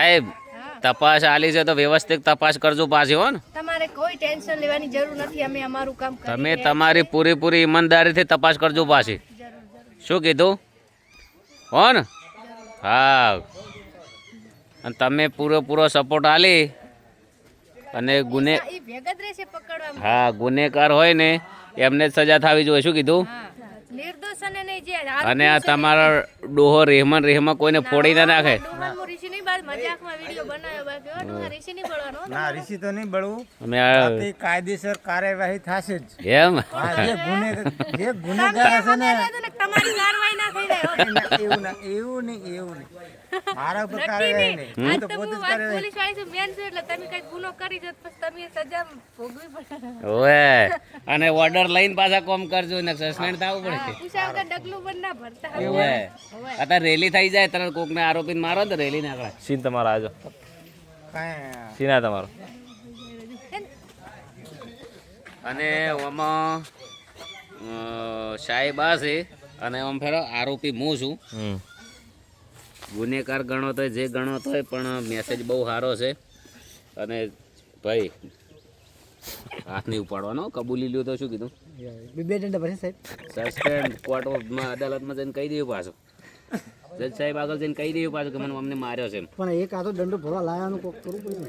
સાહેબ તપાસ આલી છે તો વ્યવસ્થિત તપાસ કરજો પાછી હો ને. તમારે કોઈ ટેન્શન લેવાની જરૂર નથી, અમે અમારું કામ કરીએ. તમે તમારી પૂરી ઈમાનદારીથી તપાસ કરજો પાછી. શું કીધું હો ને? હા, અને તમે પૂરો સપોર્ટ આલી અને હા ગુનેગાર હોય ને એમને જ સજા થવી જોઈએ. શું કીધું? અને આ તમારા ડોહો રેહમાં કોઈને ફોડી ના નાખે. ના ઋષિ તો નહીં બળવું, અમે કાયદેસર કાર્યવાહી થશે જ. એમ જે ગુનેગાર હશે ને એવું નહીં મારા ઉપર કાર્યવાહી નહીં, હું તો પોતે જ કાર્યવાહી. ઓએ અને ઓર્ડર લઈને પાછા કોમ કરજો ને સસ્પેન્ડ થવું પડે. ઓએ અત્યારે રેલી થઈ જાય તરત કોકને આરોપીને મારો તો રેલી નાખે. સીન તમારો આજો સીન આ તમારો. અને ઓમાં સાહેબ આ છે અને આમ ફેરો આરોપી હું છું. ગુનેગાર ગણો તો જે ગણો તો પણ મેસેજ બહુ સારો છે. અને ભાઈ હાથ નહીં ઉપાડવાનો, કબૂલી લ્યો તો શું કીધું? સસ્પેન્ડ કોર્ટમાં અદાલતમાં જઈને કહી દઉં પાછું, જજ સાહેબ આગળ જઈને કહી દઉં પાછું કે મને અમને માર્યો છે. પણ એક આ તો દંડો ભરવા લાવવાનું કોક કરવું પડે,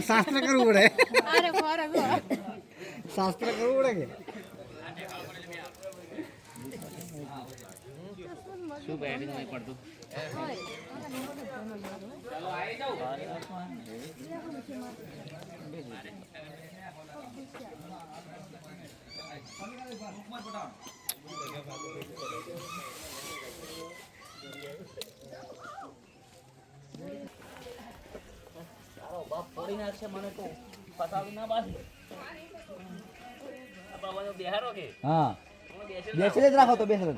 શાસ્ત્ર કરવું પડે, શાસ્ત્ર કરવું પડે કે શું બેટિંગ નહીં પડતું. બાપ ફોડી નાખશે મને તો ફસાવી ના બાકી. બાબા બિહારો કે હા બેસી જ રાખો તો બેસી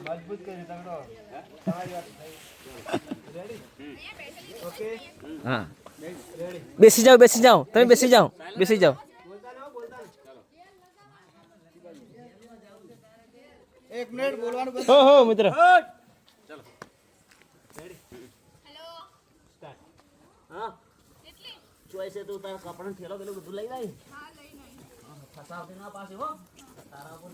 મજબૂત કરી તગડો. હા બેસી જાઓ તમે બેસી જાઓ. એક મિનિટ બોલવાનું હો મિત્ર. ચલો હેલો સ્ટાર્ટ. હા કેટલી ચોઈસ તું તારા કપડાં થેલો પેલું બધું લઈ જાય. હા લઈ ફસાવતી ના પાછી હો તારા પર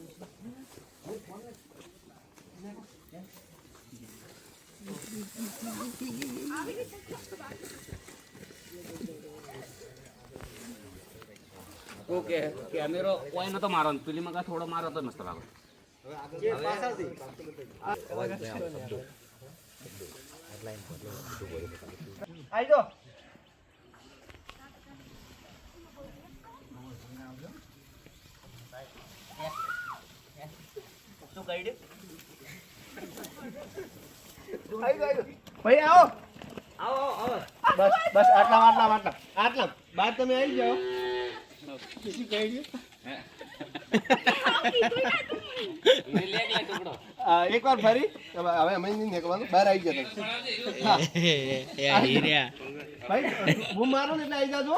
ઓકે કેમેરો કોઈ નતો મારો, પેલી મગા થોડો મારો તો મસ્ત લાગે. ભાઈ આવો બસ આટલા બાર તમે આવી જાઓ. એક વાર ફરી હવે અમે નીકળવાનું બહાર આવી ગયા ભાઈ હું મારો ને એટલે આવી જાજો.